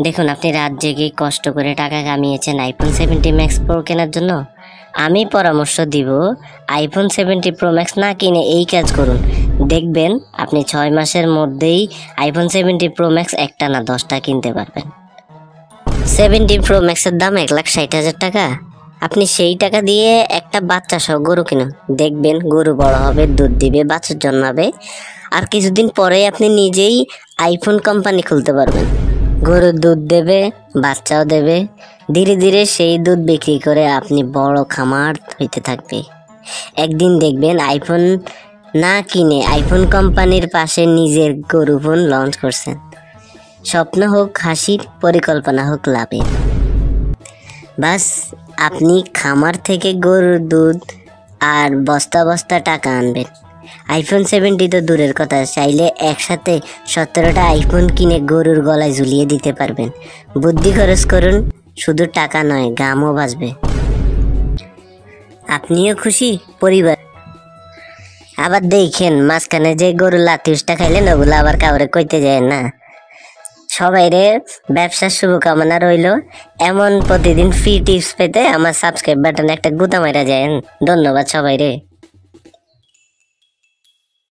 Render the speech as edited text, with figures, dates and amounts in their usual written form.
দেখুন, আপনি রাত জেগে কষ্ট করে টাকা কামিয়েছেন আইফোন 70 ম্যাক্স প্রো কেনার জন্য। আমি পরামর্শ দিব আইফোন 70 প্রো ম্যাক্স না কিনে এই কাজ করুন। দেখবেন আপনি 6 মাসের মধ্যেই আইফোন 70 প্রো ম্যাক্স একটা না 10টা কিনতে পারবেন। 70 প্রো ম্যাক্সের দাম 1,60,000 টাকা। আপনি সেই টাকা দিয়ে একটা বাচ্চা সহ গরু কিনুন, দেখবেন গরু বড় হবে, দুধ দিবে, বাছুর জন্মাবে, আর কিছুদিন পরেই আপনি নিজেই আইফোন কোম্পানি খুলতে পারবেন। গরু দুধ দেবে, বাচ্চাও দেবে, ধীরে ধীরে সেই দুধ বিক্রি করে আপনি বড় খামার হইতে থাকবে। একদিন দেখবেন আইফোন না কিনে আইফোন কোম্পানির পাশে নিজের গরু ফোন লঞ্চ করছেন। স্বপ্ন হোক হাসির, পরিকল্পনা হোক লাভের। বাস আপনি খামার থেকে গরুর দুধ আর বস্তা বস্তা টাকা আনবেন। আইফোন 70 তো দূরের কথা, চাইলে একসাথে 17টা আইফোন কিনে গরুর গলায় ঝুলিয়ে দিতে পারবেন। বুদ্ধি খরচ করুন, শুধু টাকা নয়, গামও বাঁচবে। আপনিও খুশি, পরিবার। আবার দেখেন মাঝখানে যে গরুর লাতিউসটা খাইলেন ওগুলো আবার কাউরে কইতে যায় না। সবাইরে ব্যবসার শুভকামনা রইল। এমন প্রতিদিন ফ্রি টিপস পেতে আমার সাবস্ক্রাইব বাটনে একটা গুতা মারা যায়। ধন্যবাদ সবাইরে।